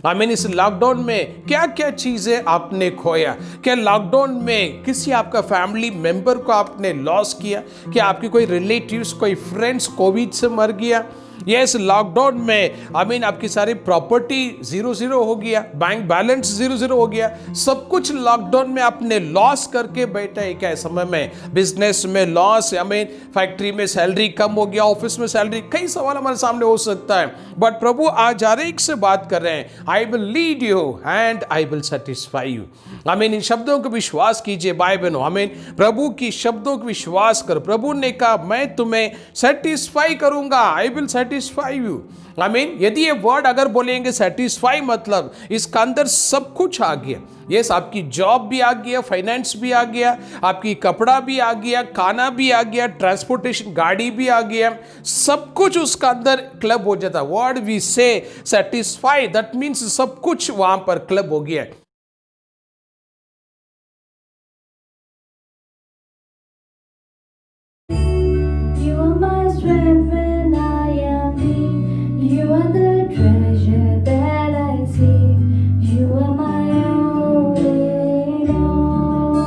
I mean इस lockdown में क्या क्या चीजें आपने खोया? क्या लॉकडाउन में किसी आपका फैमिली मेंबर को आपने लॉस किया? क्या आपके कोई रिलेटिव्स, कोई फ्रेंड्स कोविड से मर गया? यस, लॉकडाउन में आई मीन आपकी सारी प्रॉपर्टी 0-0 हो गया, बैंक बैलेंस 0-0 हो गया, सब कुछ लॉकडाउन में आपने लॉस करके बैठे हैं क्या? समय में बिजनेस में लॉस, आई मीन फैक्ट्री में सैलरी कम हो गया, ऑफिस में सैलरी, कई सवाल हमारे सामने हो सकता है। बट प्रभु आज हर एक से बात कर रहे हैं, I will lead you and I will satisfy you. I mean in शब्दों को विश्वास कीजिए भाई बहनों, आई मीन प्रभु की शब्दों को विश्वास कर। प्रभु ने कहा मैं तुम्हें सेटिस्फाई करूंगा, आई will satisfy you. I mean यदि ये वर्ड अगर बोलेंगे सेटिस्फाई, मतलब इसका अंदर सब कुछ आ गया। यस, आपकी जॉब भी आ गया, फाइनेंस भी आ गया, आपकी कपड़ा भी आ गया, खाना भी आ गया, ट्रांसपोर्टेशन गाड़ी भी आ गया, सब कुछ उसका अंदर क्लब हो जाता। वर्ड वी से सेटिस्फाई, दैट मीन्स सब कुछ वहां पर क्लब हो गया। You are my strength when I am weak. You are the treasure that I seek. You are my all in all.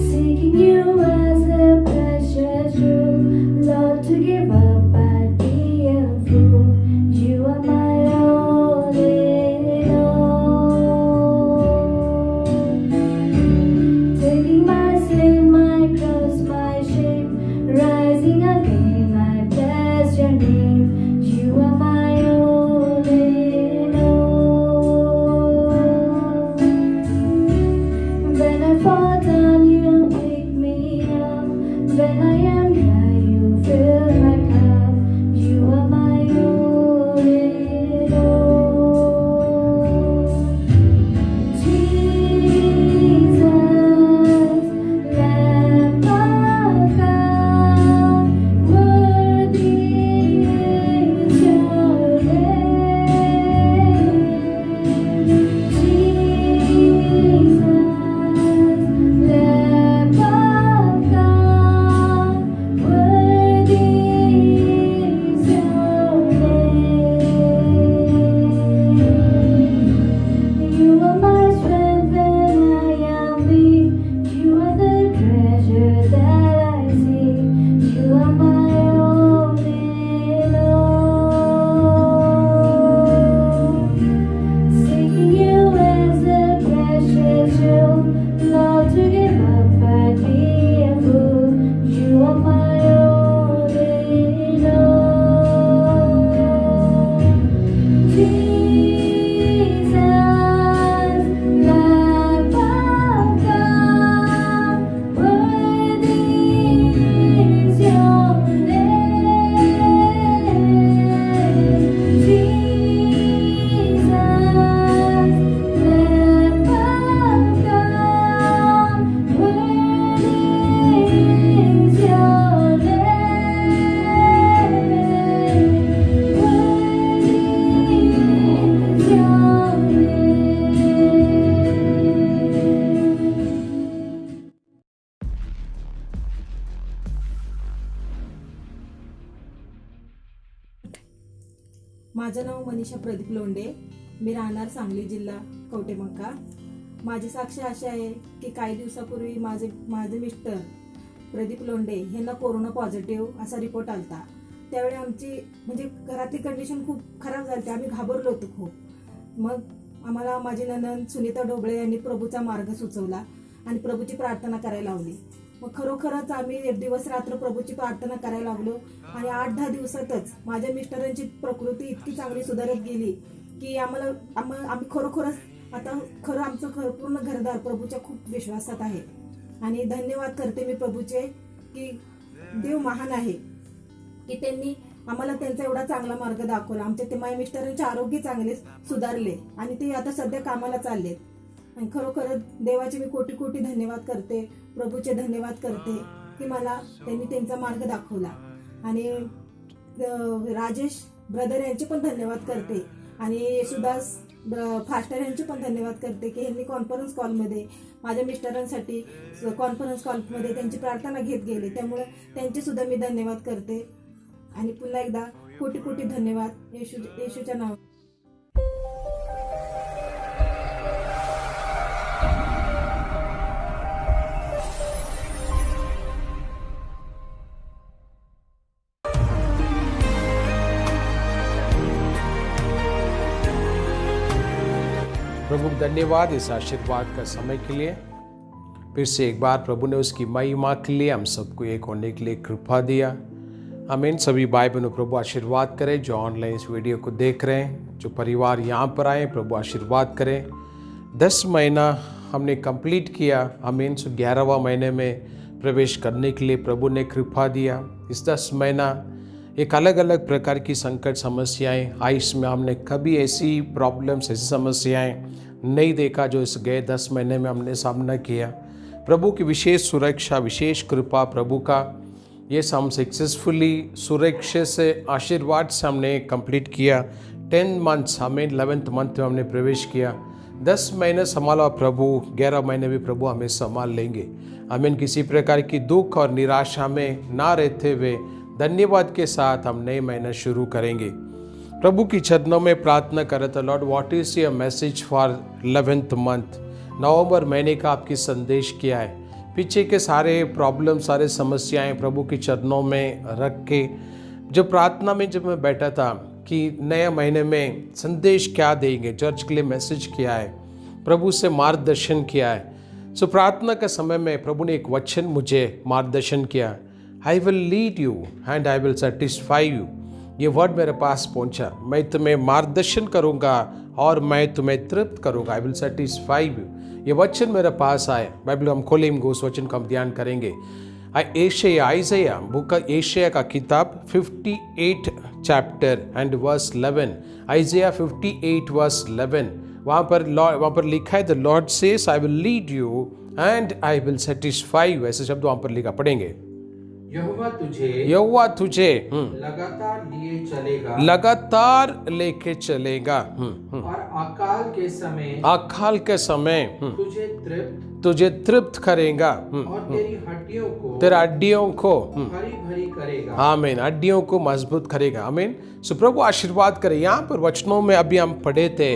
Seeking you as a precious jewel, Lord, to give up I'd be a fool. You are my all in all. Taking my sin, my cross, my shame, rising again, I bless your name. You are my all in all. When I fall down, you pick me up. When I am dry, you fill my cup. You are my all in all. Jesus, Lamb of God, worthy is your name. Jesus, Lamb of God, worthy is your name. You are my strength when I am weak. You are the treasure that I seek. You are my all in all. Seeking you as a precious jewel, Lord, to give up I'd be a fool. You are my all in all. Jesus, Lamb of God, worthy is your name. Jesus, Lamb of God, worthy is your name. माझं नाव मनीषा प्रदीप लोंढे. मी राहणार सांगली जिल्हा कवटेमंका. माझी साक्ष अशी आहे की काही दिवसापूर्वी माझे मिस्टर प्रदीप लोंढे यांना कोरोना पॉझिटिव्ह असा रिपोर्ट आलता. त्यावेळी आमची म्हणजे घरातली कंडिशन खूप खराब झाली, आम्ही घाबरलो होतो खूप. मग आम्हाला माझी नणंद सुनीता ढोबळे यांनी प्रभूचा मार्ग सुचवला आणि प्रभूची प्रार्थना करायला लावली. मग खरोखरच आम्ही दिवस रात्र प्रभूची प्रार्थना करायला लागलो आणि 8-10 दिवसातच माझ्या मिस्टरांची प्रकृती इतकी चांगली सुधारत गेली की आम्ही खरोखरच आता आमचं पूर्ण घरदार प्रभूच्या खूप विश्वासात आहे. आणि धन्यवाद करते मी प्रभूचे की देव महान आहे की त्यांनी आम्हाला त्यांचा एवढा चांगला मार्ग दाखवला. आमच्या माझ्या मिस्टरांचे आरोग्य चांगले सुधारले आणि ते आता सध्या कामाला चाललेत. आणि खरोखरच देवाचे मी कोटी कोटी धन्यवाद करते, प्रभूचे धन्यवाद करते की मला त्यांनी त्यांचा मार्ग दाखवला. आणि राजेश ब्रदर यांचे पण धन्यवाद करते आणि येशुदास फास्टर यांचे पण धन्यवाद करते की यांनी कॉन्फरन्स कॉलमध्ये माझ्या मिस्टरांसाठी कॉन्फरन्स कॉलमध्ये त्यांची प्रार्थना घेत गेले, त्यामुळे त्यांचे सुद्धा मी धन्यवाद करते. आणि पुन्हा एकदा कोटी कोटी धन्यवाद येशूच्या नावात. प्रभु धन्यवाद इस आशीर्वाद का समय के लिए. फिर से एक बार प्रभु ने उसकी महिमा के लिए हम सबको एक होने के लिए कृपा दिया. आमीन. सभी भाई बहनों प्रभु आशीर्वाद करें जो ऑनलाइन इस वीडियो को देख रहे हैं, जो परिवार यहाँ पर आए प्रभु आशीर्वाद करें. 10 महीना हमने कंप्लीट किया. आमीन. 11वां महीने में प्रवेश करने के लिए प्रभु ने कृपा दिया. इस 10 महीना एक अलग अलग प्रकार की संकट समस्याएं आई. इसमें हमने कभी ऐसी प्रॉब्लम्स, ऐसी समस्याएं नहीं देखा जो इस गए 10 महीने में हमने सामना किया. प्रभु की विशेष सुरक्षा, विशेष कृपा प्रभु का, ये हम सक्सेसफुली सुरक्षित से आशीर्वाद से हमने कंप्लीट किया. 10 मंथ्स, हमें 11th मंथ में हमने प्रवेश किया. 10 महीने संभाला प्रभु, 11 महीने भी प्रभु हमें संभाल लेंगे. हमें किसी प्रकार की दुख और निराशा में ना रहते हुए धन्यवाद के साथ हम नए महीना शुरू करेंगे. प्रभु की चरणों में प्रार्थना कर रहे थे, Lord what is your message for 11th month. नवंबर महीने का आपकी संदेश क्या है? पीछे के सारे प्रॉब्लम, सारे समस्याएं प्रभु के चरणों में रख के जब प्रार्थना में जब मैं बैठा था कि नए महीने में संदेश क्या देंगे, चर्च के लिए मैसेज क्या है, प्रभु से मार्गदर्शन किया है. सो प्रार्थना के समय में प्रभु ने एक वचन मुझे मार्गदर्शन किया, आई will lead you and I will satisfy you. ये वर्ड मेरे पास पहुंचा, मैं तुम्हें मार्गदर्शन करूंगा और मैं तुम्हें तृप्त करूंगा. आई विल सेटिस्फाई यू. ये वचन मेरे पास आए. बाइबल हम खोलेंगे, उस वचन का हम ध्यान करेंगे. आइज़ाया, बुक एशिया का किताब 58 chapter and verse 11. Isaiah 58 verse 11. वहाँ पर लिखा है, the Lord says I will lead you and I will satisfy you. ऐसे शब्द वहाँ पर लिखा, पढ़ेंगे. यहोवा तुझे लगातार लिए चलेगा, लगातार लेके चलेगा. और अकाल के समय तुझे तृप्त करेगा और तेरी हड्डियों को हरी भरी करेगा. आमीन. हड्डियों को मजबूत करेगा. आमीन. सो प्रभु आशीर्वाद करे. यहाँ पर वचनों में अभी हम पढ़े थे,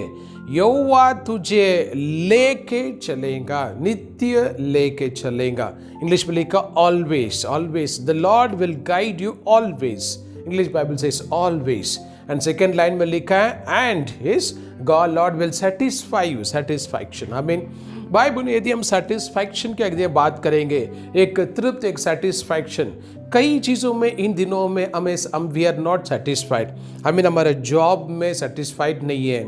यहोवा तुझे लेके चलेगा, नित्य लेके चलेगा. इंग्लिश में लिखा always. Always the Lord will guide you always. English Bible says always. And second line में लिखा है, and his God Lord will satisfy you. Satisfaction. आमीन. भाई बहन, यदि हम सेटिस्फैक्शन की अगर बात करेंगे, एक तृप्त, एक सेटिस्फैक्शन, कई चीज़ों में इन दिनों में हम वी आर नॉट सेटिस्फाइड. आमीन. हमारे जॉब में सेटिस्फाइड नहीं है,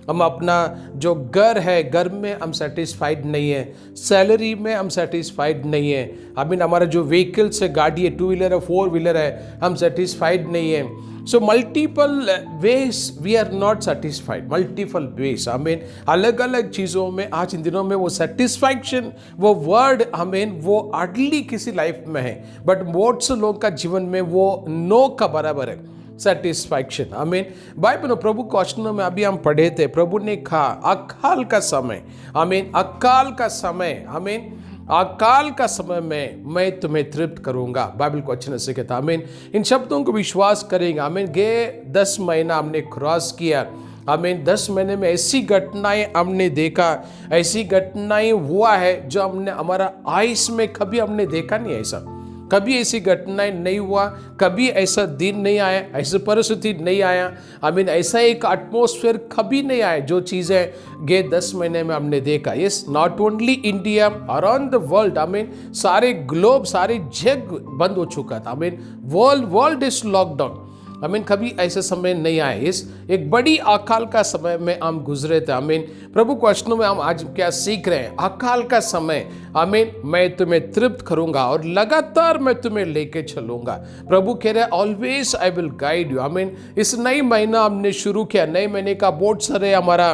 हम अपना जो घर है, घर में हम सेटिस्फाइड नहीं है, सैलरी में हम सेटिस्फाइड नहीं है. आमीन. हमारा जो व्हीकल्स है, गाड़ी है, 2 व्हीलर है, 4 व्हीलर है, हम सेटिस्फाइड नहीं है. So multiple ways we are not satisfied. Multiple ways. आमीन. अलग अलग चीज़ों में आज इन दिनों में वो सेटिस्फैक्शन, वो वर्ड, आमीन, वो हार्डली किसी लाइफ में है. बट बहुत से लोगों का जीवन में वो नो का बराबर है, सेटिस्फैक्शन. आमीन. बाइबल प्रभु के वचनों में अभी हम पढ़े थे, प्रभु ने कहा अकाल का समय. आमीन. अकाल का समय. आमीन. अकाल का समय में मैं तुम्हें तृप्त करूंगा. बाइबल को अच्छे से कहता. आमीन. इन शब्दों को विश्वास करेंगे. आमीन. गए 10 महीना हमने क्रॉस किया. आमीन. 10 महीने में ऐसी घटनाएं हमने देखा, ऐसी घटनाएं हुआ है जो हमने हमारा आइस में कभी हमने देखा नहीं. ऐसा कभी ऐसी घटनाएं नहीं हुआ, कभी ऐसा दिन नहीं आया, ऐसी परिस्थिति नहीं आया. आमीन. ऐसा एक एटमॉस्फेयर कभी नहीं आया जो चीज़ें गए 10 महीने में हमने देखा. Yes, not only India, around the world. आमीन. सारे ग्लोब, सारे जग बंद हो चुका था. आमीन. World is lockdown. आमीन. कभी ऐसे समय नहीं आए. इस एक बड़ी अकाल का समय में हम गुजरे थे. आमीन. प्रभु के वचनों में हम आज क्या सीख रहे हैं? अकाल का समय. आमीन. मैं तुम्हें तृप्त करूंगा और लगातार मैं तुम्हें लेके चलूंगा. प्रभु कह रहे always I will guide you. आमीन. इस नई महीना हमने शुरू किया. नए महीने का बहुत सारे हमारा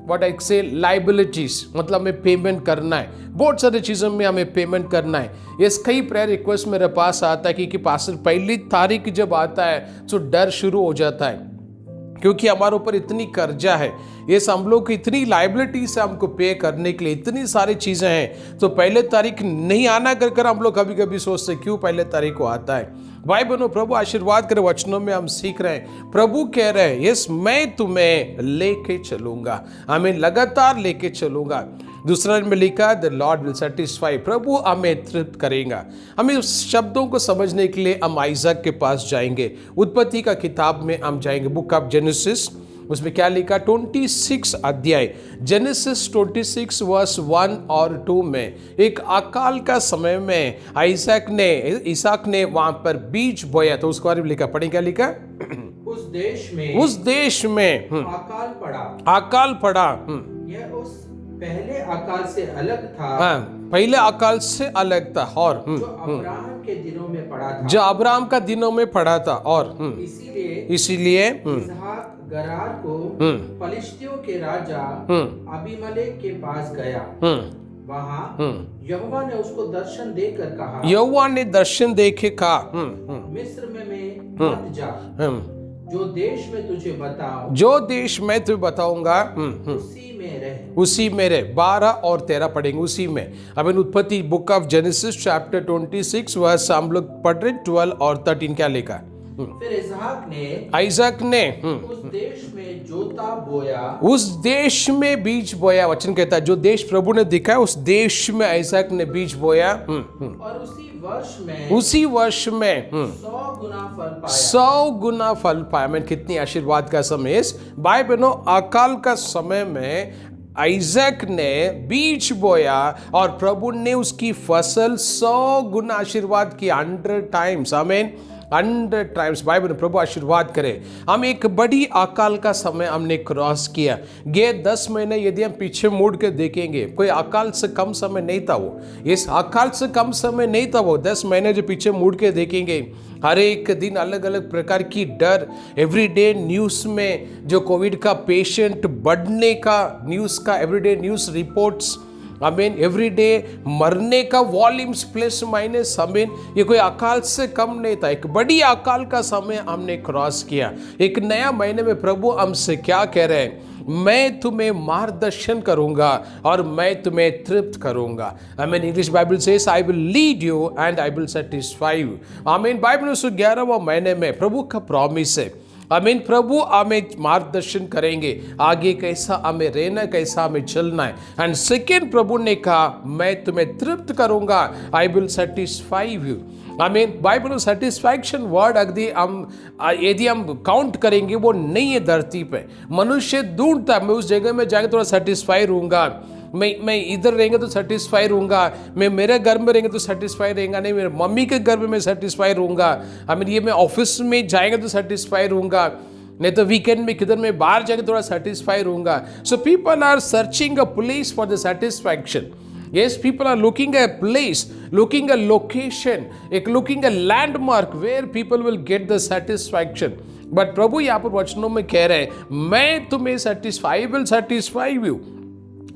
व्हाट आई से लाइबिलिटीज, मतलब हमें पेमेंट करना है. बहुत सारी चीज़ों में हमें पेमेंट करना है. ये कई प्रेयर रिक्वेस्ट मेरे पास आता है कि पास पहली तारीख जब आता है तो डर शुरू हो जाता है क्योंकि हमारे ऊपर इतनी कर्जा है, ये हम लोग की इतनी लाइबिलिटीज है हमको पे करने के लिए, इतनी सारी चीज़ें हैं, तो पहले तारीख नहीं आना कर हम लोग कभी कभी सोचते क्यों पहले तारीख को आता है। भाई बहनों, प्रभु आशीर्वाद करे। वचनों में हम सीख रहे हैं, प्रभु कह रहे हैं यस मैं तुम्हें लेके चलूंगा, हमें लगातार लेके चलूंगा। दूसरा में लिखा द लॉर्ड विल सेटिस्फाई, प्रभु हमें तृप्त करेगा। हमें उस शब्दों को समझने के लिए हम आइजक के पास जाएंगे, उत्पत्ति का किताब में हम जाएंगे, बुक ऑफ जेनेसिस। उसमें क्या लिखा, 26 अध्याय, जेनेसिस 26 वर्स 1 और 2 में एक अकाल का समय में इसहाक ने वहां पर बीज बोया, तो उसके बारे में लिखा, पढ़े क्या लिखा, उस देश में अकाल पड़ा। यह उस पहले अकाल से अलग था, हाँ, पहले अकाल से अलग था, और जो अब्राहम के दिनों में पड़ा था, जो अब्राहम का दिनों में पड़ा था, और इसीलिए इसहाक गरार को फलिश्तियों के राजा अबीमेलेक के पास गया। वहां यहोवा ने उसको दर्शन देकर कहा, यहोवा ने दर्शन देके कहा, मिस्र में मत जा, जो देश में तुझे बताऊंगा उसी में रह। 12 और 13 पढ़ेंगे उसी में। अब इन उत्पत्ति book of Genesis chapter 26 verse हम लोग पढ़ रहे 12 और 13 क्या लिखा। फिर इसहाक ने उस देश में जोता बोया, उस देश में बीज बोया। वचन कहता है जो देश प्रभु ने दिखाया उस देश में इसहाक ने बीज बोया, और उसी वर्ष में 100 गुना फल पाया। मैं कितनी आशीर्वाद का समय इस भाई बहनों, अकाल का समय में आइजक ने बीज बोया और प्रभु ने उसकी फसल 100 गुना आशीर्वाद की, 100 टाइम्स। आमीन, 100 टाइम्स। बाइबल प्रभु आशीर्वाद करे। हम एक बड़ी अकाल का समय हमने क्रॉस किया। ये 10 महीने यदि हम पीछे मुड़ के देखेंगे, कोई अकाल से कम समय नहीं था वो, इस अकाल से कम समय नहीं था वो। 10 महीने जो पीछे मुड़ के देखेंगे, हर एक दिन अलग अलग प्रकार की डर, एवरीडे न्यूज़ में जो कोविड का पेशेंट बढ़ने का न्यूज़ का एवरीडे न्यूज़ रिपोर्ट्स, आमीन, एवरीडे मरने का वॉल्यूम्स प्लस माइनस, आमीन, ये कोई अकाल से कम नहीं था। एक बड़ी अकाल का समय हमने क्रॉस किया। एक नया महीने में प्रभु हमसे क्या कह रहे हैं, मैं तुम्हें मार्गदर्शन करूंगा और मैं तुम्हें तृप्त करूंगा। आमीन। English Bible says I will lead you and I will satisfy you. आमीन। बाइबल 11वां महीने में प्रभु का प्रॉमिस है। आमीन। प्रभु हमें मार्गदर्शन करेंगे, आगे कैसा हमें रहना, कैसा हमें चलना है। एंड सेकेंड, प्रभु ने कहा मैं तुम्हें तृप्त करूंगा, आई विल सेटिस्फाई यू। आमीन। बाइबल सेटिस्फैक्शन वर्ड अगदी हम यदि हम काउंट करेंगे वो नहीं है धरती पे। मनुष्य ढूंढता मैं उस जगह में जाके थोड़ा सेटिस्फाई रहूंगा, मैं इधर रहेंगे तो सेटिस्फाई रहूंगा, मैं मेरे घर में रहेंगे तो सेटिस्फाई रहेगा नहीं, मेरे मम्मी के घर में मैं सेटिस्फाई रहूंगा, आमीन, ये मैं ऑफिस में जाएंगे तो सेटिस्फाई रहूंगा, नहीं तो वीकेंड में किधर मैं बाहर जाके थोड़ा सेटिस्फाई रहूंगा। So people are searching a place for the satisfaction. Yes, people are looking at a place, looking a location, looking a landmark where people will get the satisfaction. But प्रभु यहाँ पर वचनों में कह रहे हैं मैं तुम्हें satisfy will satisfy you.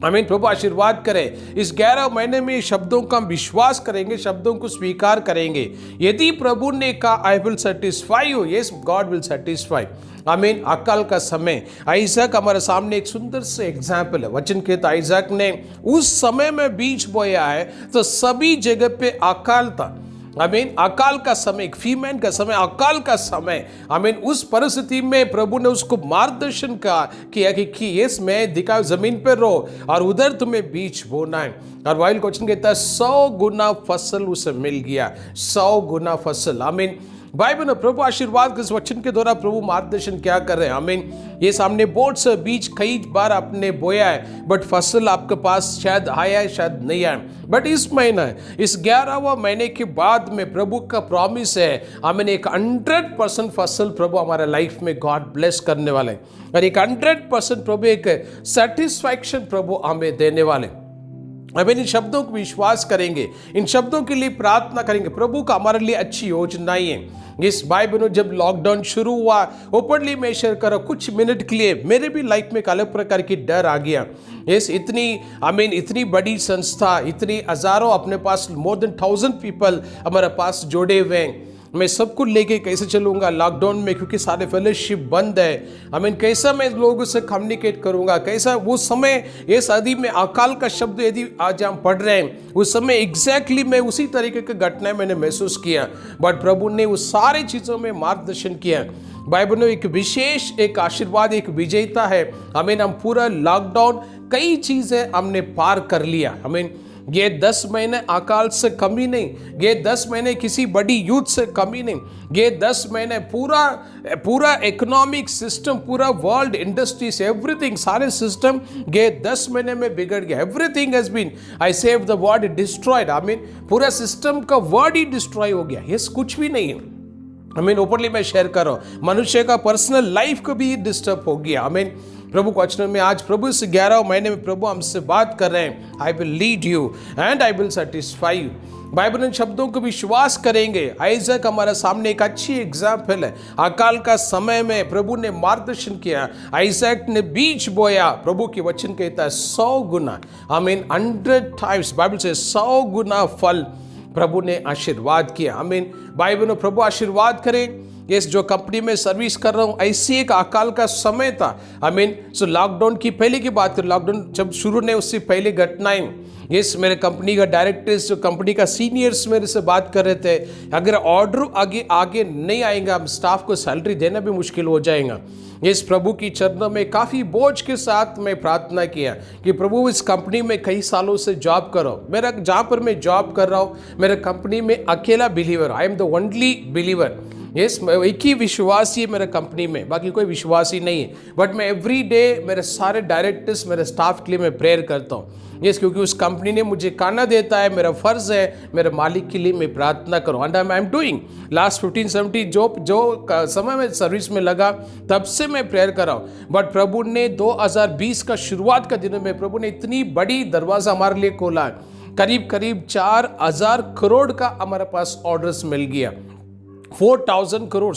आमीन। प्रभु आशीर्वाद करे। इस 11 महीने में शब्दों का विश्वास करेंगे, शब्दों को स्वीकार करेंगे। यदि प्रभु ने कहा आई will satisfy you, yes God will satisfy. आमीन। अकाल का समय, आइजक हमारे सामने एक सुंदर से एग्जाम्पल है। वचन कहता है आइजक ने उस समय में बीज बोया है तो सभी जगह पे अकाल था। आमीन। अकाल का समय, एक फीमेन का समय, अकाल का समय। आमीन। उस परिस्थिति में प्रभु ने उसको मार्गदर्शन किया कि यस मैं दिखा जमीन पर रहो और उधर तुम्हें बीज बोना है। और वाइल क्वेश्चन कहता है 100 गुना फसल उसे मिल गया, 100 गुना फसल। आमीन। बाइबल में प्रभु आशीर्वाद के इस वचन के द्वारा प्रभु मार्गदर्शन क्या कर रहे हैं। आमीन। ये सामने बहुत से बीज कई बार आपने बोया है बट फसल आपके पास शायद आया है, शायद नहीं आया, बट इस महीना, इस 11वां महीने के बाद में प्रभु का प्रॉमिस है। आमीन। एक 100% फसल प्रभु हमारे लाइफ में गॉड ब्लेस करने वाले, और एक 100% प्रभु एक सेटिस्फैक्शन प्रभु हमें देने वाले। अब इन शब्दों को विश्वास करेंगे, इन शब्दों के लिए प्रार्थना करेंगे। प्रभु का हमारे लिए अच्छी योजनाएं हैं। इस भाई बहनों, जब लॉकडाउन शुरू हुआ, ओपनली मैं शेयर करो, कुछ मिनट के लिए मेरे भी लाइफ में एक अलग प्रकार की डर आ गया। इस इतनी बड़ी संस्था, इतनी हजारों अपने पास, मोर देन 1000 पीपल हमारे पास जोड़े हुए हैं। मैं सबको लेके कैसे चलूँगा लॉकडाउन में, क्योंकि सारे फेलोशिप बंद है। कैसा मैं लोगों से कम्युनिकेट करूँगा, कैसा वो समय, ये सदी में अकाल का शब्द यदि आज हम पढ़ रहे हैं, उस समय एग्जैक्टली मैं उसी तरीके की घटनाएं मैंने महसूस किया, बट प्रभु ने उस सारी चीज़ों में मार्गदर्शन किया। बाइबल में एक विशेष एक आशीर्वाद, एक विजेता है। हम पूरा लॉकडाउन कई चीज़ें हमने पार कर लिया। ये 10 महीने अकाल से कमी नहीं, ये 10 महीने किसी बड़ी युद्ध से कमी नहीं, ये 10 महीने पूरा इकोनॉमिक सिस्टम, पूरा वर्ल्ड इंडस्ट्रीज, एवरीथिंग, सारे सिस्टम ये 10 महीने में बिगड़ गया। Everything has been, I say the word, destroyed. पूरा सिस्टम का वर्ड ही डिस्ट्रॉय हो गया। ये कुछ भी नहीं है। ओपनली मैं शेयर कर रहा हूँ, मनुष्य का पर्सनल लाइफ को भी डिस्टर्ब हो गया। प्रभु के वचन में आज प्रभु इस 11 महीने में प्रभु हमसे बात कर रहे हैं, I will lead you and I will satisfy you. Bible इन शब्दों को विश्वास करेंगे। आइजक हमारे सामने एक अच्छी एग्जाम्पल है। अकाल का समय में प्रभु ने मार्गदर्शन किया, आइजक ने बीज बोया। प्रभु के वचन कहता है 100 गुना, 100 टाइम्स, बाइबल से 100 गुना फल प्रभु ने आशीर्वाद किया। बाइबल में प्रभु आशीर्वाद करें। इस जो कंपनी में सर्विस कर रहा हूँ, ऐसी एक अकाल का समय था। सो लॉकडाउन की पहले की बात करें, लॉकडाउन जब शुरू नहीं उससे पहले घटनाएं, यस, मेरे कंपनी का डायरेक्टर्स, जो कंपनी का सीनियर्स मेरे से बात कर रहे थे, अगर ऑर्डर आगे नहीं आएगा, हम स्टाफ को सैलरी देना भी मुश्किल हो जाएगा। इस प्रभु की चरणों में काफ़ी बोझ के साथ मैं प्रार्थना किया कि प्रभु इस कंपनी में कई सालों से जॉब करो। मेरा जहाँ पर मैं जॉब कर रहा हूँ, मेरे कंपनी में अकेला believer, I am the only believer. Yes, एक ही विश्वासी है मेरे कंपनी में, बाकी कोई विश्वासी नहीं है। बट मैं एवरी डे मेरे सारे डायरेक्टर्स, मेरे स्टाफ के लिए मैं प्रेयर करता हूँ। यस, क्योंकि उस कंपनी ने मुझे कहना देता है, मेरा फर्ज है मेरे मालिक के लिए मैं प्रार्थना करूँ। And I am doing last 15-17 जो समय में सर्विस में लगा, तब से मैं प्रेयर कर रहा हूँ। बट प्रभु ने 2020 का शुरुआत का दिनों में प्रभु ने इतनी बड़ी दरवाज़ा हमारे लिए खोला, करीब 4,000 करोड़ का हमारे पास ऑर्डर्स मिल गया, 4,000 करोड़।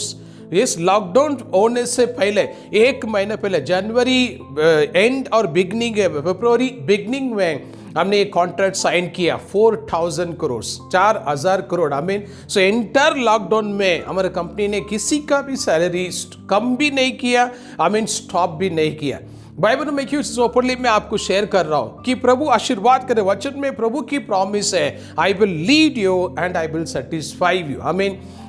इस लॉकडाउन होने से पहले 1 महीने पहले, जनवरी एंड और बिगनिंग, फरवरी बिगनिंग में हमने एक कॉन्ट्रैक्ट साइन किया 4,000 crore, 4,000 crore. So entire lockdown में हमारे कंपनी ने किसी का भी सैलरी कम भी नहीं किया, स्टॉप भी नहीं किया। बाइबल में क्यों ओपनली मैं आपको शेयर कर रहा हूँ कि प्रभु आशीर्वाद करे। वचन में प्रभु की प्रॉमिस है, आई will lead you and I will satisfy you.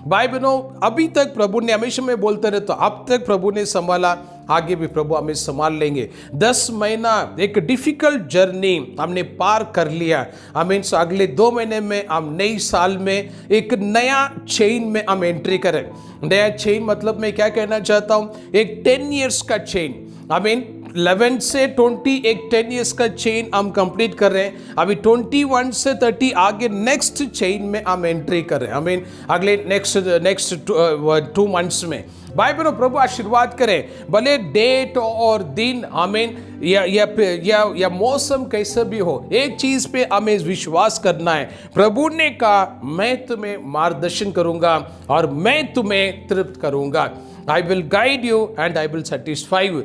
Bible अभी तक प्रभु ने, हमेशा मैं बोलते रहे, तो अब तक प्रभु ने संभाला, आगे भी प्रभु हमें संभाल लेंगे। 10 महीना एक डिफिकल्ट जर्नी हमने पार कर लिया। सो अगले 2 महीने में हम नई साल में एक नया चेन में हम एंट्री करें। नया चेन मतलब मैं क्या कहना चाहता हूँ, एक 10 ईयर्स का चेन। 11 से 20 एक 10 ईयर्स का चेन हम कंप्लीट कर रहे हैं। अभी 21 से 30 आगे नेक्स्ट चेन में हम एंट्री कर रहे हैं। अगले नेक्स्ट 2 मंथ्स में बाइबल में प्रभु आशीर्वाद करें। भले डेट और दिन या मौसम कैसे भी हो, एक चीज पे हमें विश्वास करना है। प्रभु ने कहा, मैं तुम्हें मार्गदर्शन करूंगा और मैं तुम्हें तृप्त करूंगा। I will guide you and I will satisfy you.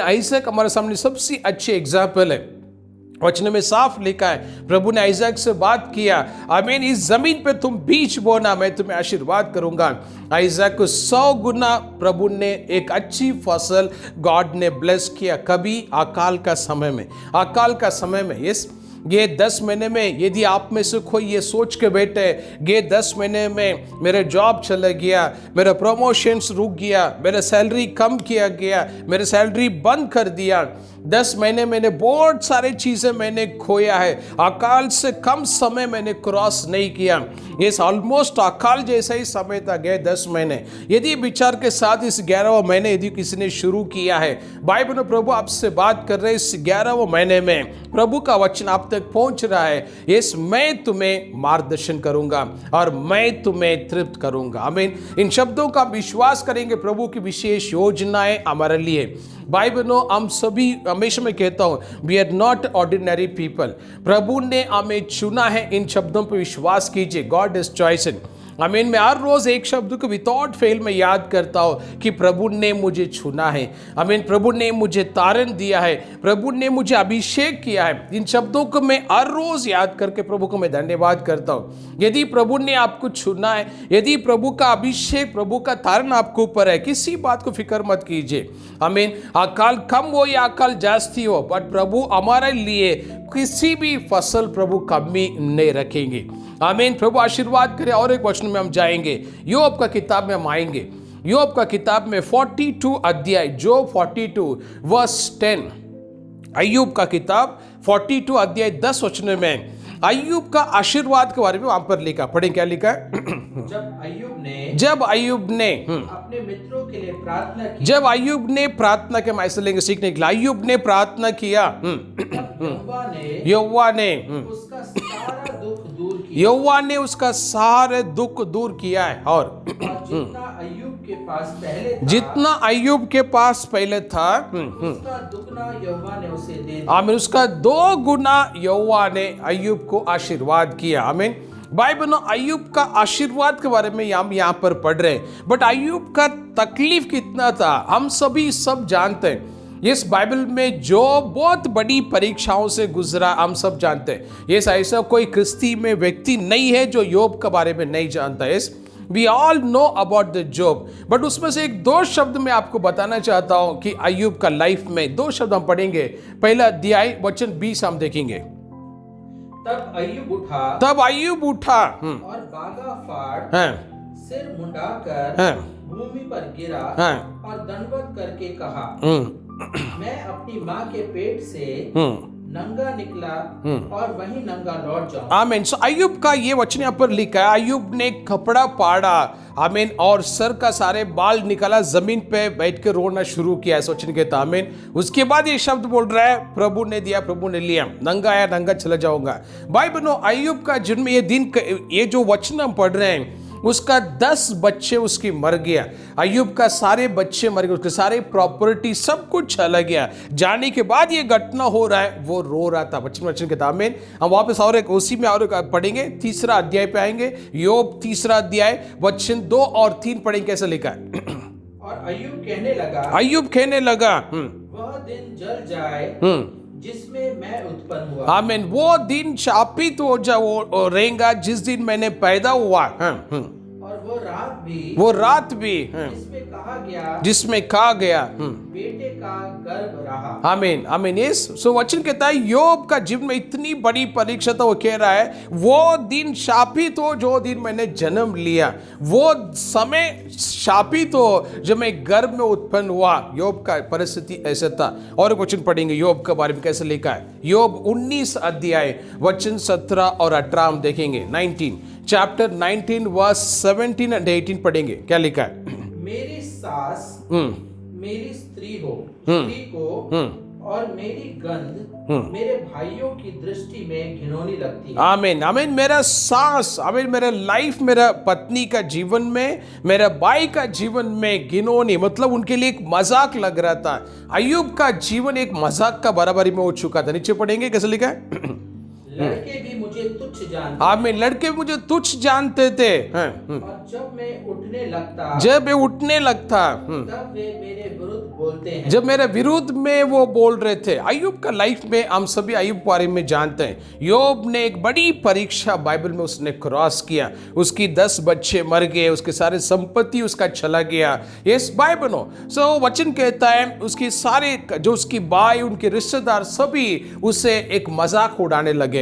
Isaac हमारे सामने सबसे अच्छे एग्जाम्पल है। वचन में साफ लिखा है, प्रभु ने आइजक से बात किया, इस जमीन पे तुम बीज बोना, मैं तुम्हें आशीर्वाद करूंगा। आइजक को 100 गुना प्रभु ने एक अच्छी फसल गॉड ने ब्लेस किया। कभी अकाल का समय में ये 10 महीने में यदि आप में से कोई ये सोच के बैठे, ये 10 महीने में मेरा जॉब चला गया, मेरा प्रमोशंस रुक गया, मेरा सैलरी कम किया गया, मेरा सैलरी बंद कर दिया, 10 महीने मैंने बहुत सारी चीज़ें मैंने खोया है, अकाल से कम समय मैंने क्रॉस नहीं किया, ये ऑलमोस्ट अकाल जैसा ही समय था गए 10 महीने। यदि विचार के साथ इस 11वें महीने यदि किसी ने शुरू किया है, बाइबल में प्रभु आपसे बात कर रहे हैं, इस 11वें महीने में प्रभु का वचन आप तक पहुंच रहा है। यस, मैं तुम्हें मार्गदर्शन करूंगा और मैं तुम्हें तृप्त करूंगा। आमीन। इन शब्दों का विश्वास करेंगे, प्रभु की विशेष योजनाएं हमारे लिए। बाइबल नो हम सभी, हमेशा मैं कहता हूं, we are not ordinary people. प्रभु ने हमें चुना है। इन शब्दों पर विश्वास कीजिए, गॉड इज चॉइसन। आमीन। मैं हर रोज एक शब्द को विदाउट फेल में याद करता हूँ कि प्रभु ने मुझे चुना है। आमीन। प्रभु ने मुझे तारण दिया है, प्रभु ने मुझे अभिषेक किया है। इन शब्दों को मैं हर रोज याद करके प्रभु को मैं धन्यवाद करता हूँ। यदि प्रभु ने आपको चुना है, यदि प्रभु का अभिषेक, प्रभु का तारण आपके ऊपर है, किसी बात को फिक्र मत कीजिए। आमीन। अकाल कम हो या अकाल जास्ती हो, बट प्रभु हमारे लिए किसी भी फसल प्रभु कमी नहीं रखेंगे। आमीन। प्रभु आशीर्वाद करे। और एक वचन में हम जाएंगे, योग का किताब में हम आएंगे। योग का किताब में 42 अध्याय, जो 42 वर्स 10। अय्यूब का किताब 42 अध्याय 10 वचन में अय्यूब का आशीर्वाद के बारे में वहां पर लिखा। पढ़ें क्या लिखा है? जब अय्यूब ने अपने मित्रों के लिए प्रार्थना की, जब अय्यूब ने प्रार्थना के मायसे लेंगे सीखने के लिए, अय्यूब ने प्रार्थना किया, यहोवा ने उसका सारा दुख दूर किया, यहोवा ने उसका सारे दुख दूर किया है। और जितना अय्यूब के पास पहले था, जितना अय्यूब के पास पहले था, उसका दुगना यहोवा ने उसे दे दिया। आमीन, उसका 2 गुना यहोवा ने अय्यूब को आशीर्वाद किया। आमीन। बाइबल में अय्यूब का आशीर्वाद के बारे में हम यहाँ पर पढ़ रहे हैं, बट अय्यूब का तकलीफ कितना था हम सभी सब जानते हैं। इस बाइबल में जो बहुत बड़ी परीक्षाओं से गुजरा हम सब जानते हैं। ये ऐसा कोई क्रिस्ती में व्यक्ति नहीं है जो योग के बारे में नहीं जानता है। We all know about the job, but उसमें से 1-2 शब्द मैं आपको बताना चाहता हूं कि अय्यूब का लाइफ में 2 शब्द हम पढ़ेंगे। पहला अध्याय वचन 20 हम देखेंगे। तब अय्यूब उठा और बागा फाड़ सिर मुंडाकर भूमि पर गिरा और दंडवत करके कहा, मैं अपनी माँ के पेट से नंगा निकला और वहीं नंगा लौट जाऊं। आमीन। सो अय्यूब का ये वचन यहाँ पर लिखा है, अय्यूब ने कपड़ा पाड़ा, आमीन, और सर का सारे बाल निकाला, जमीन पे बैठ के रोना शुरू किया। इस वचन के आमीन। उसके बाद ये शब्द बोल रहा है, प्रभु ने दिया प्रभु ने लिया, नंगा आया नंगा चला जाऊंगा। भाई बहनों, अय्यूब का जन्म ये दिन, ये जो वचन हम पढ़ रहे हैं, उसका 10 बच्चे उसकी मर गया। अय्यूब का सारे बच्चे मर गए, उसके सारे प्रॉपर्टी सब कुछ चला गया। जाने के बाद ये घटना हो रहा है, वो रो रहा था। वचन किताब में हम वापस और एक उसी में और एक पढ़ेंगे, 3रा अध्याय पे आएंगे। योग 3रा अध्याय वचन 2 और 3 पढ़ेंगे कैसे लिखा है। और अय्यूब कहने लगा वह दिन जल जाए जिसमें मैं उत्पन्न हुआ। आमीन। वो दिन शापित हो रहेगा जिस दिन मैंने पैदा हुआ। और वो रात भी जिसमें कहा गया बेटे का गर्भ रहा। आमीन। आमीन। यस। सो वचन कहता है योब का जीवन में इतनी बड़ी परीक्षा था, वो कह रहा है वो दिन शापित हो जो दिन मैंने जन्म लिया, वो समय शापित हो जब मैं गर्भ में उत्पन्न हुआ। योब का परिस्थिति ऐसा था। और वचन पढ़ेंगे योब के बारे में कैसे लिखा है। योब 19 अध्याय वचन 17 और 18 हम देखेंगे। 19 चैप्टर 19 वर्स 17 and 18 पढ़ेंगे। क्या लिखा है। मेरी सास मेरी स्त्री को और मेरी गंध मेरे भाइयों की दृष्टि में घिनौनी लगती है। आमीन। आमीन। मेरा सास, आमीन, मेरा लाइफ, मेरा पत्नी का जीवन में, मेरा भाई का जीवन में घिनौनी, मतलब उनके लिए एक मजाक लग रहा था। अय्यूब का जीवन एक मजाक का बराबरी में हो चुका था। नीचे पढ़ेंगे कैसे लिखा है। लड़के भी मुझे तुच्छ जानते। आमीन। लड़के मुझे तुच्छ जानते थे। और जब मैं उठने लगता तब वे मेरे विरुद्ध बोलते हैं। जब मेरे विरुद्ध में वो बोल रहे थे। अय्यूब का लाइफ में हम सभी अय्यूब के बारे में जानते हैं। योब ने एक बड़ी परीक्षा बाइबल में उसने क्रॉस किया। उसकी 10 बच्चे मर गए, उसके सारे संपत्ति उसका चला गया। यस बाइबल हो। सो वचन कहता है उसकी सारे जो उसकी भाई, उनके रिश्तेदार सभी उसे एक मजाक उड़ाने लगे।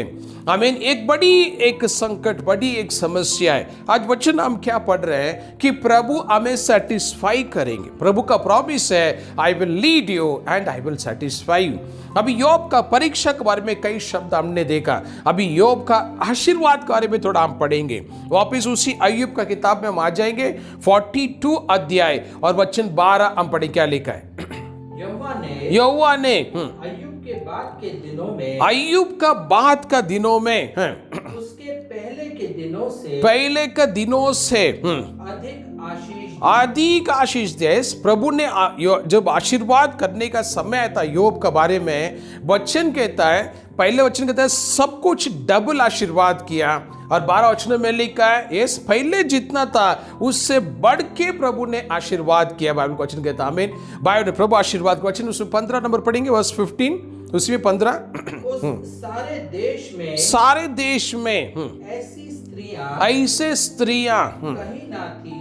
आमीन। एक बड़ी एक संकट, बड़ी एक समस्या है। आज वचन हम क्या पढ़ रहे हैं कि प्रभु हमें सेटिस्फाई करेंगे। प्रभु का प्रॉमिस है, आई will lead you and I will satisfy you. अभी योब का परीक्षा के बारे में कई शब्द हमने देखा। अभी योब का आशीर्वाद के बारे में थोड़ा हम पढ़ेंगे। वापिस उसी अय्यूब का किताब में हम आ जाएंगे। 42 अध्याय और वचन 12 हम पढ़े। क्या लिखा है। यहोवा ने अय्यूब के बाद के दिनों में उसके पहले के दिनों से अधिक आशीष दे। प्रभु ने जब आशीर्वाद करने का समय आया था योब के बारे में, वचन कहता है, पहले वचन कहता है सब कुछ डबल आशीर्वाद किया। और 12 वचनों में लिखा है ये पहले जितना था उससे बढ़ के प्रभु ने आशीर्वाद किया। बाइबल का वचन कहता है आमीन। बाइबल प्रभु आशीर्वाद का वचन उसमें 15 नंबर पढ़ेंगे वर्स 15 उसमें 15 उस सारे देश में ऐसे स्त्रियां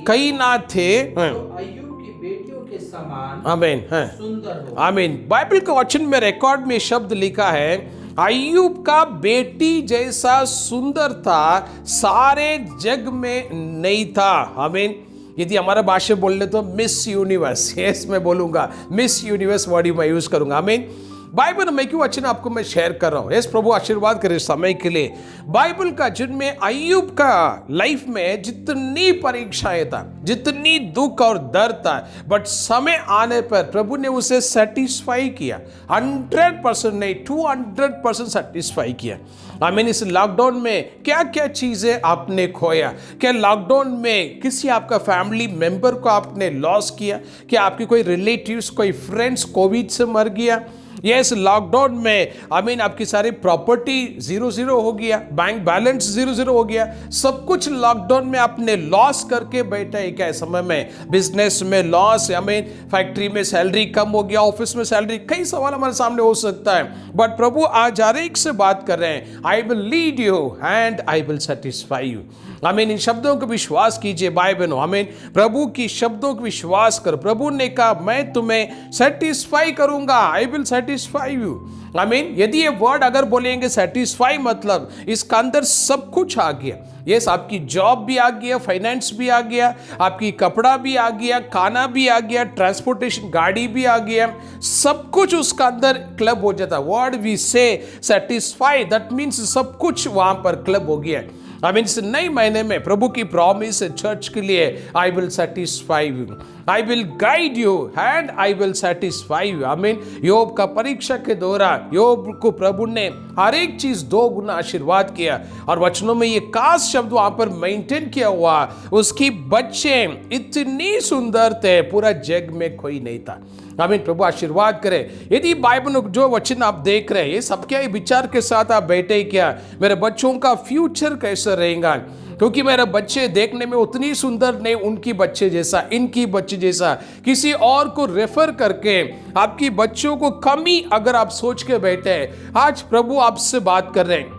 कहीं ना थे जो अय्यूब की बेटियों के समान आमीन सुंदर हो। आमीन। बाइबल के वचन में रिकॉर्ड में शब्द लिखा है अय्यूब का बेटी जैसा सुंदर था सारे जग में नहीं था। आमीन। यदि हमारा भाषा बोल ले तो मिस यूनिवर्स, यस मैं बोलूंगा मिस यूनिवर्स वर्ड मैं यूज करूंगा। आमीन। बाइबल में क्यों वचन आपको मैं शेयर कर रहा हूं, यस प्रभु आशीर्वाद करे समय के लिए। बाइबल का जिनमें अय्यूब का लाइफ में जितनी परीक्षाएं था, जितनी दुख और दर्द था, बट समय आने पर प्रभु ने उसे सेटिस्फाई किया। 100% नहीं 200% सेटिस्फाई किया। आमीन। इस लॉकडाउन में क्या क्या चीजें आपने खोया? क्या लॉकडाउन में किसी आपका फैमिली मेंबर को आपने लॉस किया? क्या आपके कोई रिलेटिव्स कोई फ्रेंड्स कोविड से मर गया? यस लॉकडाउन में आमीन आपकी सारी प्रॉपर्टी 0-0 हो गया, बैंक बैलेंस 0-0 हो गया, सब कुछ लॉकडाउन में आपने लॉस करके बैठे एक ऐसे समय में। बिजनेस में लॉस, आमीन फैक्ट्री में सैलरी कम हो गया, ऑफिस में सैलरी, कई सवाल हमारे सामने हो सकता है। बट प्रभु आज हर एक से बात कर रहे हैं, I will lead you and I will satisfy you. आमीन। इन शब्दों को विश्वास कीजिए भाई बहनों। आमीन। प्रभु की शब्दों को विश्वास करो। प्रभु ने कहा मैं तुम्हें सेटिस्फाई करूंगा, आई विल सेटिस्फाई यू। आमीन। यदि ये वर्ड अगर बोलेंगे सेटिस्फाई मतलब इसका अंदर सब कुछ आ गया। यस आपकी जॉब भी आ गया, फाइनेंस भी आ गया, आपकी कपड़ा भी आ गया, खाना भी आ गया, ट्रांसपोर्टेशन गाड़ी भी आ गया, सब कुछ उसका अंदर क्लब हो जाता। वर्ड वी से सेटिस्फाई दैट मीन्स सब कुछ वहां पर क्लब हो गया। आमीन। इस नए महीने में प्रभु की प्रॉमिस है चर्च के लिए, आई will satisfy you, I will guide you and I will satisfy you. आमीन। योब का परीक्षा के दौरान योब को प्रभु ने हर एक चीज 2 गुना आशीर्वाद किया और वचनों में ये खास शब्द वहां पर मेंटेन किया हुआ, उसकी बच्चे इतनी सुंदर थे पूरा जग में कोई नहीं था। आमीन। प्रभु आशीर्वाद करे। यदि बाइबल जो वचन आप देख रहे हैं ये सब क्या विचार के साथ आप बैठे क्या मेरे बच्चों का फ्यूचर कैसा रहेगा, क्योंकि मेरे बच्चे देखने में उतनी सुंदर नहीं उनकी बच्चे जैसा, इनकी बच्चे जैसा, किसी और को रेफर करके आपकी बच्चों को कमी अगर आप सोच के बैठे हैं, आज प्रभु आपसे बात कर रहे हैं।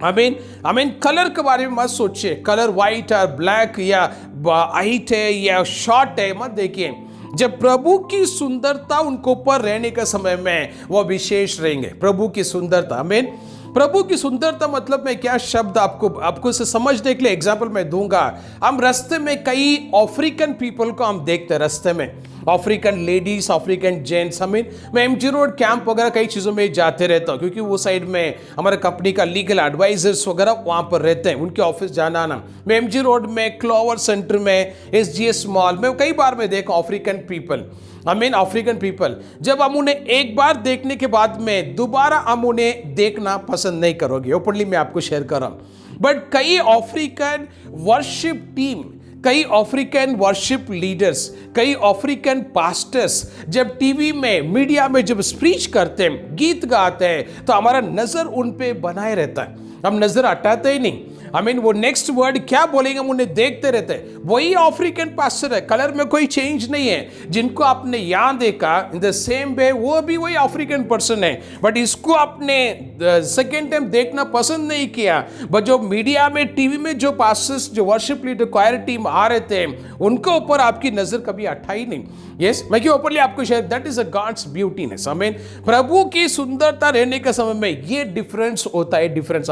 आमीन। आमीन। कलर के बारे में मत सोचिए, कलर व्हाइट और ब्लैक या हाइट है या शॉर्ट है मत देखिए। जब प्रभु की सुंदरता उनको ऊपर रहने के समय में वो विशेष रहेंगे। प्रभु की सुंदरता, आमीन। प्रभु की सुंदरता मतलब मैं क्या शब्द आपको इसे समझने के लिए एग्जाम्पल मैं दूंगा। हम रास्ते में कई अफ्रीकन पीपल को हम देखते हैं, रास्ते में अफ्रीकन लेडीज, अफ्रीकन जेंट्स। मैं एमजी रोड कैंप वगैरह कई चीज़ों में जाते रहता हूँ, क्योंकि वो साइड में हमारे कंपनी का लीगल एडवाइजर्स वगैरह वहाँ पर रहते हैं, उनके ऑफिस जाना आना। मैं एमजी रोड में, क्लोवर सेंटर में, SGS मॉल में कई बार मैं देखा अफ्रीकन पीपल। अफ्रीकन पीपल, जब हम उन्हें एक बार देखने के बाद में दोबारा हम उन्हें देखना पसंद नहीं करोगे। ओपनली मैं आपको शेयर कर रहा हूं। बट कई अफ्रीकन वर्शिप टीम, कई अफ्रीकन वर्शिप लीडर्स, कई अफ्रीकन पास्टर्स जब टीवी में, मीडिया में जब स्पीच करते हैं, गीत गाते हैं, तो हमारा नजर उन पे बनाए रहता है, हम नजर हटाते ही नहीं। वो नेक्स्ट वर्ड क्या बोलेंगे हम उन्हें देखते रहते हैं। वही अफ्रीकन पास्टर है, कलर में कोई चेंज नहीं है। जिनको आपने यहां देखा इन द सेम वे वो भी वही अफ्रीकन पर्सन है, बट इसको आपने सेकेंड टाइम देखना पसंद नहीं किया। बट जो मीडिया में, टीवी में जो पास्टर्स, जो वर्शिप लीडर, क्वायर टीम आ रहे थे, उनके ऊपर आपकी नजर कभी हटाई नहीं। यस मैं क्यों ओपनली आपको share, that is a God's beautiness. प्रभु की सुंदरता रहने के समय में ये डिफरेंस होता है, डिफरेंस।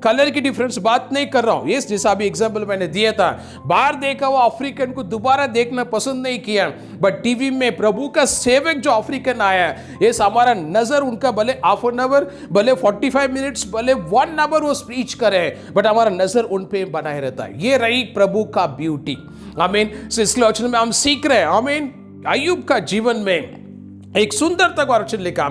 कलर की डिफरेंस बात नहीं कर रहा हूं। यस जैसा अभी एग्जांपल मैंने दिया था, बाहर देखा हुआ अफ्रीकन को दोबारा देखना पसंद नहीं किया, बट टीवी में प्रभु का सेवक जो अफ्रीकन आया, यस हमारा नजर उनका भले हाफ एन आवर, भले 45 मिनट्स, भले 1 आवर वो स्पीच करे, बट हमारा नजर उन पे बनाए रहता है। ये रही प्रभु का ब्यूटी। इसलिए वचन में हम सीख रहे हैं। अय्यूब का जीवन में एक सुंदरता का वचन लिखा,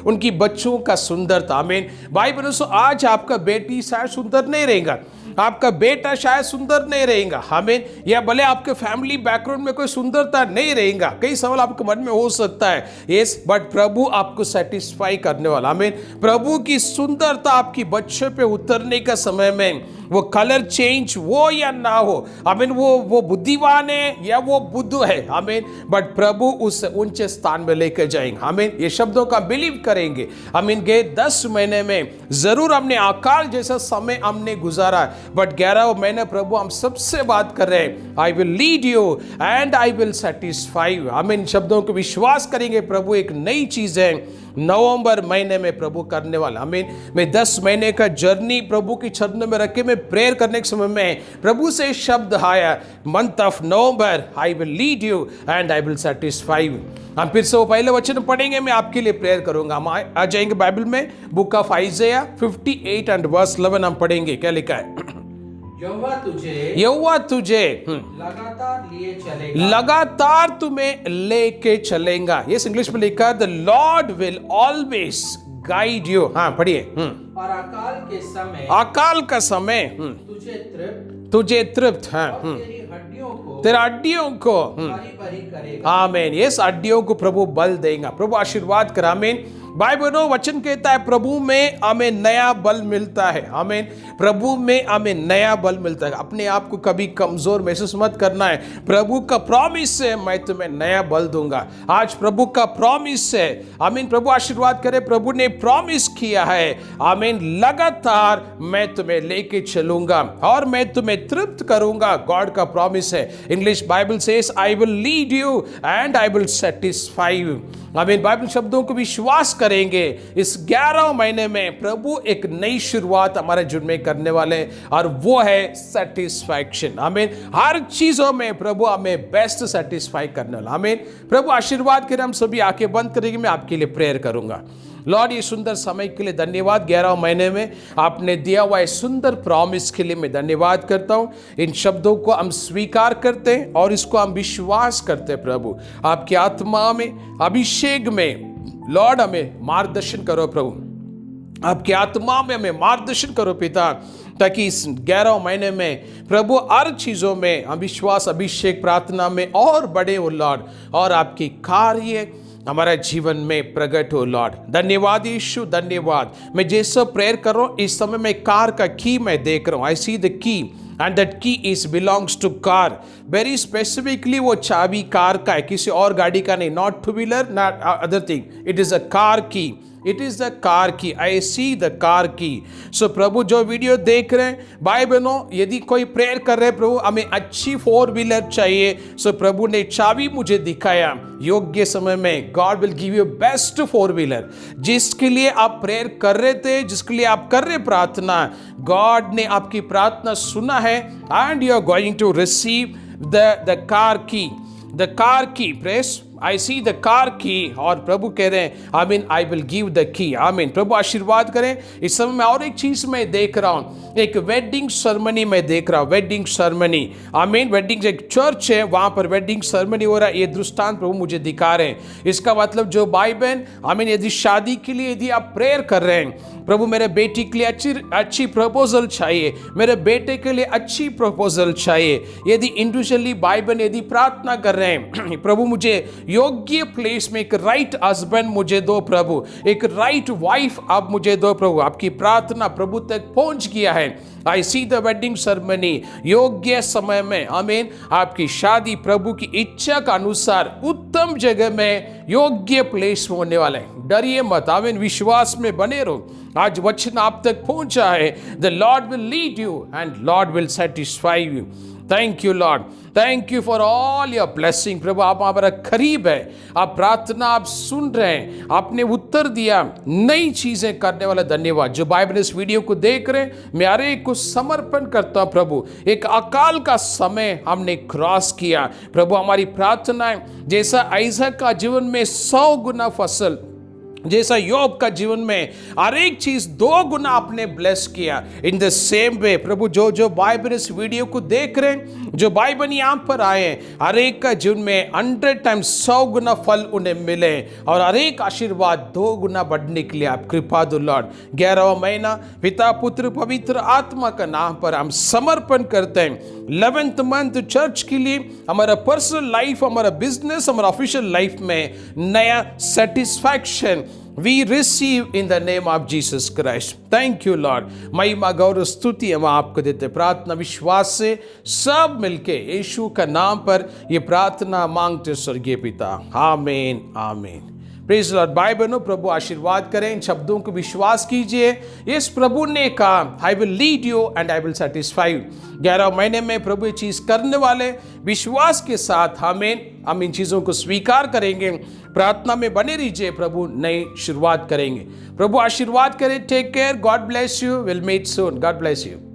उनकी बच्चों का सुंदरता। भाई बहनों, आज आपका बेटी शायद सुंदर नहीं रहेगा, आपका बेटा शायद सुंदर नहीं रहेगा, आमीन, या भले आपके फैमिली बैकग्राउंड में कोई सुंदरता नहीं रहेगा, कई सवाल आपके मन में हो सकता है, यस, बट प्रभु आपको सेटिस्फाई करने वाला, आमीन। प्रभु की सुंदरता आपकी बच्चों पे उतरने का समय में वो कलर चेंज हो या ना हो, आमीन, वो बुद्धिमान है या वो बुद्धू है, आमीन, बट प्रभु उस ऊंचे स्थान में लेकर जाएंगे, आमीन। ये शब्दों का बिलीव करेंगे, आमीन। गए 10 महीने में जरूर हमने अकाल जैसा समय हमने गुजारा, बट 11 महीने प्रभु हम सबसे बात कर रहे हैं, I will lead you and I will satisfy you, आमीन। शब्दों को विश्वास करेंगे, प्रभु एक नई चीज है नवंबर महीने में प्रभु करने वाला, आमीन। मैं 10 महीने का जर्नी प्रभु की चरणों में रख के मैं प्रेयर करने के समय में प्रभु से शब्द आया, month of November I will lead you and I will satisfy you. हम फिर से वो पहले वचन पढ़ेंगे, मैं आपके लिए प्रेयर करूंगा। हम आ जाएंगे बाइबल में, book of Isaiah 58 and verse 11 हम पढ़ेंगे। क्या लिखा है? यहोवा तुझे लगातार लिए चलेगा, लगातार तुम्हें लेके चलेगा। ये इंग्लिश में लिखा है, the Lord will always guide you. हाँ पढ़िए। और अकाल का समय तुझे तृप्त, हाँ, तेरा हड्डियों को भरी करेगा, आमीन। यस, हड्डियों को प्रभु बल देगा, प्रभु आशीर्वाद कर, आमीन। बाइबल वचन कहता है, प्रभु में हमें नया बल मिलता है, आमीन। प्रभु में हमें नया बल मिलता है। अपने आप को कभी कमजोर महसूस मत करना है, प्रभु का प्रॉमिस है, मैं तुम्हें नया बल दूंगा। आज प्रभु का प्रॉमिस है, आमीन। प्रभु आशीर्वाद करे, प्रभु ने प्रॉमिस किया है, आमीन, लगातार मैं तुम्हें लेके चलूंगा और मैं तुम्हें तृप्त करूंगा। गॉड का प्रॉमिस है। English Bible says, I will lead you and I will satisfy you, आमीन। बाइबल शब्दों को विश्वास करेंगे। इस 11 महीने में प्रभु एक नई शुरुआत हमारे जीवन में करने वाले हैं और वो है सेटिस्फैक्शन, आमीन। हर चीजों में प्रभु हमें बेस्ट सेटिस्फाई करने वाला, आमीन। प्रभु आशीर्वाद करें। हम सभी आंखें बंद करेंगे, मैं आपके लिए प्रेयर करूंगा। लॉर्ड, ये सुंदर समय के लिए धन्यवाद। 11 महीने में आपने दिया हुआ इस सुंदर प्रॉमिस के लिए मैं धन्यवाद करता हूं। इन शब्दों को हम स्वीकार करते हैं और इसको हम विश्वास करते हैं। प्रभु आपकी आत्मा में, अभिषेक में, लॉर्ड हमें मार्गदर्शन करो प्रभु। आपकी आत्मा में हमें मार्गदर्शन करो पिता, ताकि इस 11 महीने में प्रभु हर चीज़ों में हम विश्वास, अभिषेक, प्रार्थना में और बड़े हो लॉर्ड, और आपकी कार्य हमारा जीवन में प्रकट हो लॉर्ड। धन्यवाद यीशु, धन्यवाद। मैं जैसा प्रेयर कर रहा हूँ इस समय में कार का की मैं देख रहा हूँ, I see the key and that key is belongs to car. Very specifically वो चाबी कार का है, किसी और गाड़ी का नहीं, not two wheeler, not other thing, it is a car की, इट इज द कार की, आई सी द कार की। सो प्रभु जो वीडियो देख रहे हैं भाई बहनों, यदि कोई प्रेयर कर रहे हैं, प्रभु हमें अच्छी 4 व्हीलर चाहिए, सो प्रभु ने चाबी मुझे दिखाया योग्य समय में। God will give you best 4 wheeler. जिसके लिए आप प्रेयर कर रहे थे, जिसके लिए आप कर रहे प्रार्थना, गॉड ने आपकी प्रार्थना सुना है and you are going to receive the car key, the car key. Press I see the car key, और प्रभु कह रहे हैं आमीन, I will give the key, आमीन। प्रभु आशीर्वाद करें। इस समय मैं और एक चीज मैं देख रहा हूं, एक वेडिंग सेरेमनी मैं देख रहा हूं, वेडिंग सेरेमनी, आमीन। वेडिंग, एक चर्च है वहां पर वेडिंग सेरेमनी हो रहा है। ये दृष्टांत प्रभु मुझे दिखा रहे हैं। इसका मतलब जो भाई बहन, आमीन, यदि शादी के लिए यदि आप प्रेयर कर रहे हैं, प्रभु मेरे बेटी के लिए अच्छी प्रपोजल चाहिए, मेरे बेटे के लिए अच्छी प्रपोजल चाहिए, यदि इंडिविजुअली भाई बहन यदि प्रार्थना कर रहे हैं, प्रभु मुझे योग्य प्लेस में एक राइट हस्बैंड मुझे दो प्रभु, एक राइट वाइफ आप मुझे दो प्रभु। आपकी प्रार्थना प्रभु तक पहुंच गया है। आई सी द वेडिंग सेरेमनी, योग्य समय में, आमीन, आपकी शादी प्रभु की इच्छा के अनुसार उत्तम जगह में योग्य प्लेस में होने वाला है। डरिए मत, आमीन, विश्वास में बने रहो। आज वचन आप तक पहुंचा है, the Lord will lead you and Lord will satisfy you. Thank you Lord, thank you for all your blessing. प्रभु आप हमारा करीब है, आप प्रार्थना आप सुन रहे हैं, आपने उत्तर दिया, नई चीजें करने वाला धन्यवाद। जो बाइबल इस वीडियो को देख रहे हैं, मैं हर एक को समर्पण करता हूं प्रभु। एक अकाल का समय हमने क्रॉस किया प्रभु। हमारी प्रार्थना है जैसा आइज़ाक का जीवन में 100 गुना फसल जैसा योब का जीवन में हर एक चीज 2 गुना आपने ब्लेस किया, इन द सेम वे प्रभु जो जो भाई बहन इस वीडियो को देख रहे हैं, जो भाई बहन यहाँ पर आए हैं, हर एक का जीवन में 100 टाइम्स 100 गुना फल उन्हें मिले और हर एक आशीर्वाद 2 गुना बढ़ने के लिए आप कृपा दो लॉर्ड। 11वां महीना पिता पुत्र पवित्र आत्मा का नाम पर हम समर्पण करते हैं। 11th मंथ चर्च के लिए, हमारा पर्सनल लाइफ, हमारा बिजनेस, हमारा ऑफिशियल लाइफ में नया satisfaction we receive in the name of Jesus Christ. Thank you Lord. महिमा गौरव स्तुति हम आपको देते, प्रार्थना विश्वास से सब मिलके यीशु का नाम पर ये प्रार्थना मांगते स्वर्गीय पिता, आमीन आमीन। Praise Lord. भाई बहनों, प्रभु आशीर्वाद करें। इन शब्दों को विश्वास कीजिए। इस प्रभु ने कहा, आई will lead you and I will satisfy you. 11 महीने में प्रभु ये चीज करने वाले, विश्वास के साथ हम इन चीजों को स्वीकार करेंगे। प्रार्थना में बने रहिए, प्रभु नई शुरुआत करेंगे। प्रभु आशीर्वाद करें। Take care, God bless you, will meet soon, God bless you.